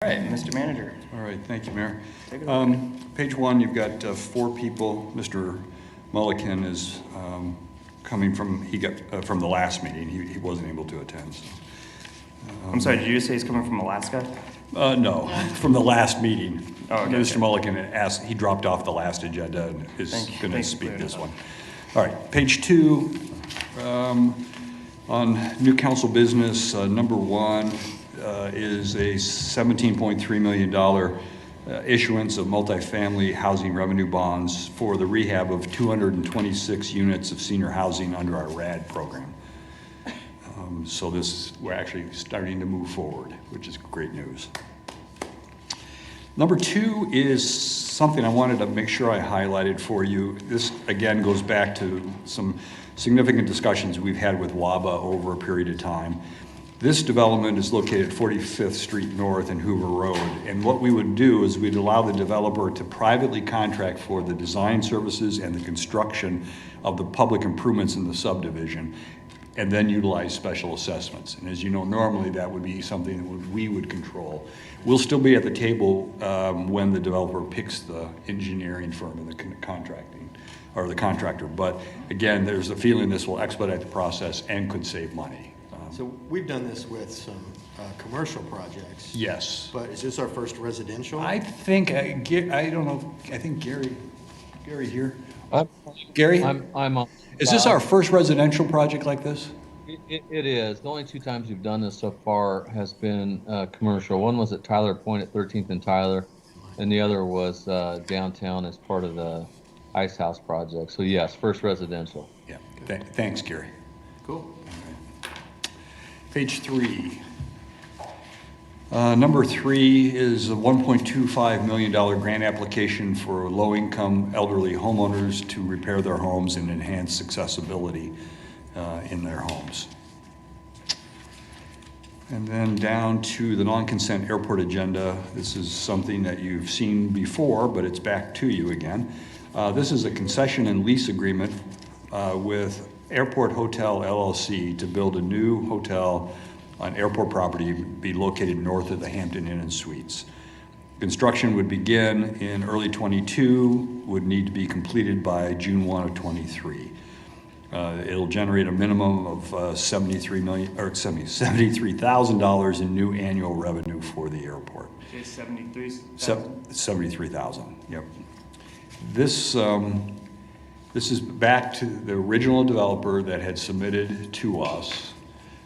All right, Mr. Manager. All right, thank you, Mayor. Take it away. Page one, you've got four people. Mr. Mulliken is coming from, from the last meeting. He wasn't able to attend. So. I'm sorry, did you just say he's coming from Alaska? No, from the last meeting. Oh, okay, Mr. okay. Mulliken asked, he dropped off the last agenda and is going to speak clearing this it up. one. All right, page two, on new council business, number one is a $17.3 million issuance of multifamily housing revenue bonds for the rehab of 226 units of senior housing under our RAD program. So we're actually starting to move forward, which is great news. Number two is something I wanted to make sure I highlighted for you. This, again, goes back to some significant discussions we've had with WABA over a period of time. This development is located at 45th Street North and Hoover Road. And what we would do is we'd allow the developer to privately contract for the design services and the construction of the public improvements in the subdivision, and then utilize special assessments. And as you know, normally that would be something that we would control. We'll still be at the table when the developer picks the engineering firm and the contracting, or the contractor. But again, there's a feeling this will expedite the process and could save money. So we've done this with some commercial projects. Yes. But is this our first residential? I think, I don't know, I think Gary here? I'm, Gary? I'm on. Is this our first residential project like this? It is. The only two times we've done this so far has been commercial. One was at Tyler Point at 13th and Tyler, and the other was downtown as part of the Ice House project. So yes, first residential. Yeah, thanks, Gary. Cool. Page three. Number three is a $1.25 million grant application for low-income elderly homeowners to repair their homes and enhance accessibility in their homes. And then down to the non-consent airport agenda. This is something that you've seen before, but it's back to you again. This is a concession and lease agreement with Airport Hotel LLC to build a new hotel on airport property, be located north of the Hampton Inn and Suites. Construction would begin in early 22, would need to be completed by June 1 of 23. It'll generate a minimum of $73,000 in new annual revenue for the airport. Okay, 73. 73,000. Yep. This is back to the original developer that had submitted to us.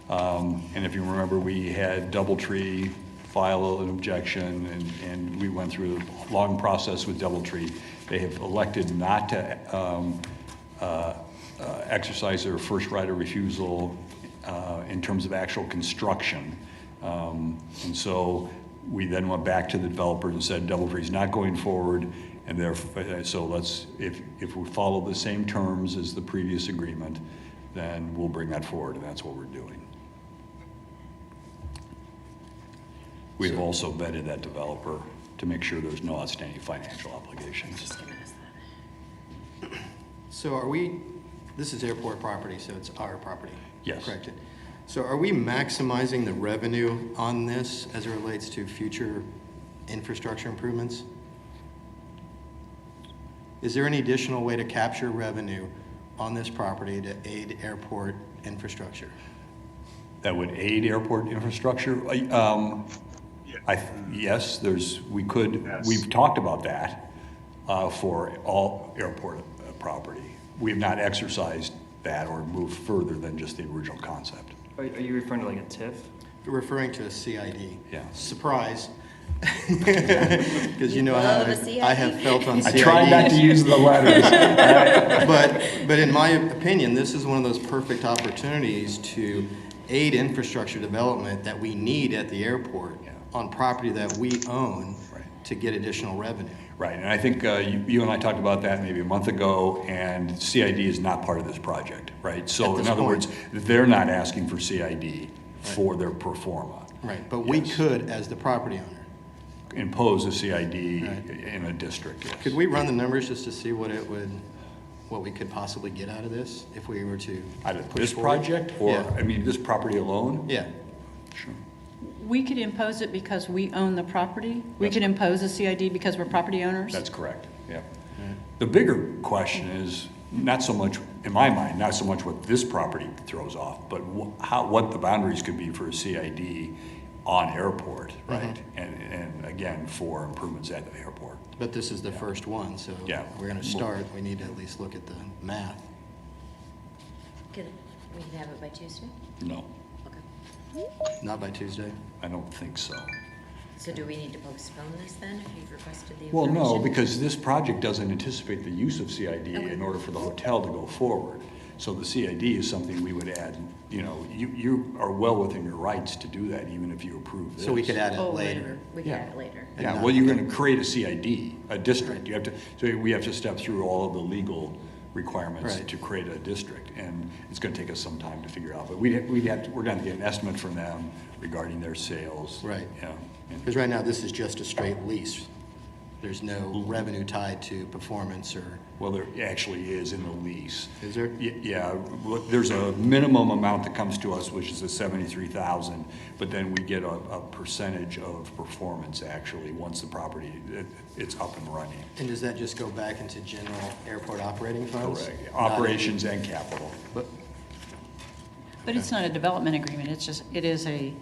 And if you remember, we had DoubleTree file an objection, and we went through a long process with DoubleTree. They have elected not to exercise their first right of refusal in terms of actual construction. And so we then went back to the developer and said, DoubleTree's not going forward, and so if we follow the same terms as the previous agreement, then we'll bring that forward, and that's what we're doing. We've also vetted that developer to make sure there's no outstanding financial obligations. So this is airport property, so it's our property. Yes. Correct. So are we maximizing the revenue on this as it relates to future infrastructure improvements? Is there any additional way to capture revenue on this property to aid airport infrastructure? That would aid airport infrastructure? Yes, we've talked about that for all airport property. We have not exercised that or moved further than just the original concept. Are you referring to like a TIF? You're referring to a CID. Yeah. Surprise. Because you know how I have felt on CIDs. I try not to use the letters. But in my opinion, this is one of those perfect opportunities to aid infrastructure development that we need at the airport on property that we own to get additional revenue. Right, and I think you and I talked about that maybe a month ago, and CID is not part of this project, right? So in other words, they're not asking for CID for their pro-forma. Right, but we could, as the property owner, impose a CID in a district, yes. Could we run the numbers just to see what we could possibly get out of this if we were to Out of push this forward? project, or, Yeah. I mean, this property alone? Yeah. Sure. We could impose it because we own the property? We could impose a CID because we're property owners? That's correct, yeah. The bigger question is not so much, in my mind, not so much what this property throws off, but what the boundaries could be for a CID on airport, right? And again, for improvements at the airport. But this is the first one, so Yeah. we're gonna start, we need to at least look at the math. We can have it by Tuesday? No, Okay. Not by Tuesday? I don't think so. So do we need to postpone this then, if you've requested the Well, information? no, because this project doesn't anticipate the use of CID in order for the hotel to go forward. So the CID is something we would add, you know, you are well within your rights to do that, even if you approve this. So we could add it Oh, later. We can Yeah. add it later. Yeah, well, you're gonna create a CID, a district. You have to, so we have to step through all of the legal requirements Right. to create a district. And it's gonna take us some time to figure out, but we're gonna get an estimate from them regarding their sales. Right. Yeah. And- Because right now, this is just a straight lease. There's no revenue tied to performance or, Well, there actually is in the lease. is there? Yeah, well, there's a minimum amount that comes to us, which is the 73,000, but then we get a percentage of performance actually, once the property, it's up and running. And does that just go back into general airport operating funds? Correct. Not Operations and capital. But, But it's not a development agreement, it is a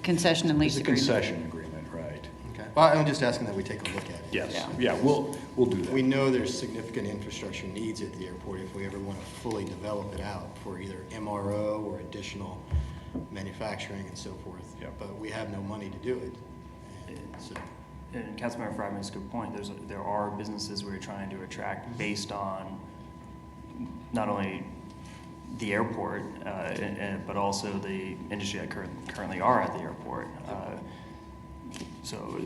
concession and It's lease a agreement. concession agreement, right? okay. Well, I'm just asking that we take a look at it. Yes, Yeah. yeah, we'll do that. We know there's significant infrastructure needs at the airport if we ever want to fully develop it out for either MRO or additional manufacturing and so forth. Yep. But we have no money to do it. And so, And Councilmember Fry makes a good point. There are businesses we're trying to attract based on not only the airport, but also the industry that currently are at the airport. So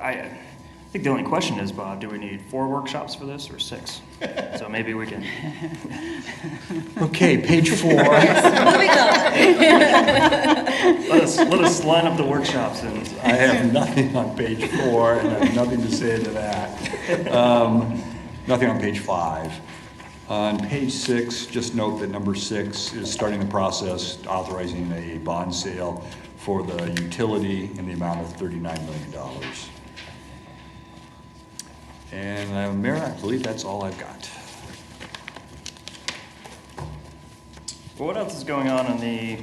I think the only question is, Bob, do we need 4 workshops for this or 6? So maybe we can, Okay, page 4. Moving on. let us line up the workshops and I have nothing on page 4, and I have nothing to say to that. Nothing on page 5. On page 6, just note that number 6 is starting the process authorizing a bond sale for the utility in the amount of $39 million. And Mayor, I believe that's all I've got. Well, what else is going on the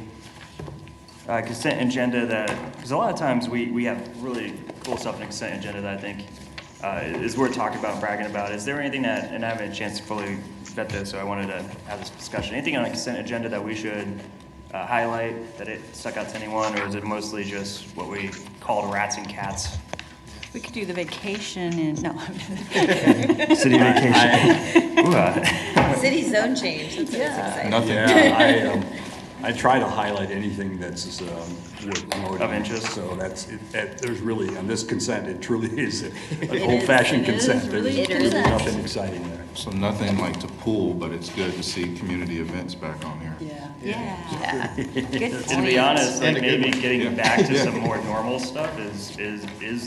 consent agenda that, because a lot of times we have really cool stuff in the consent agenda that I think is worth talking about and bragging about. Is there anything that, and I haven't had a chance to fully vet this, so I wanted to have this discussion, anything on the consent agenda that we should highlight, that it stuck out to anyone, or is it mostly just what we called rats and cats? We could do the vacation and, no. City vacation. Ooh, City zone change, that's always exciting. Nothing. Yeah, I try to highlight anything that's worth noting. Of interest. So there's really, on this consent, it truly is an old-fashioned It is consent. really There's consent. nothing exciting there. So nothing like to pool, but it's good to see community events back on here. Yeah. Good And to be point. honest, And like a good maybe one. getting back to some more normal stuff is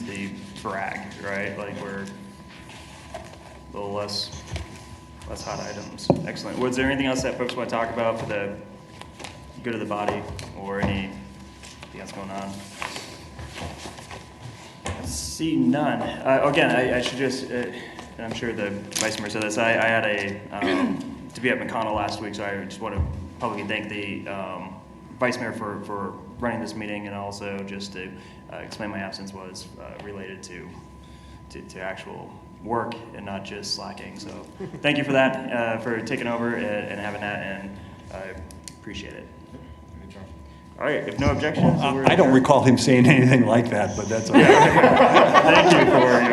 the brag, right? Like we're a little less hot items. Excellent. Was there anything else that folks want to talk about for the good of the body or anything else going on? See none. Again, I should just, and I'm sure the Vice Mayor said this, I had to be at McConnell last week, so I just want to publicly thank the Vice Mayor for running this meeting, and also just to explain my absence was related to actual work and not just slacking. So thank you for that, for taking over and having that, and I appreciate it. All right, if no objections, we're I don't adjourned. recall him saying anything like that, but that's okay. Thank you, Corey.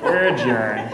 We're adjourned.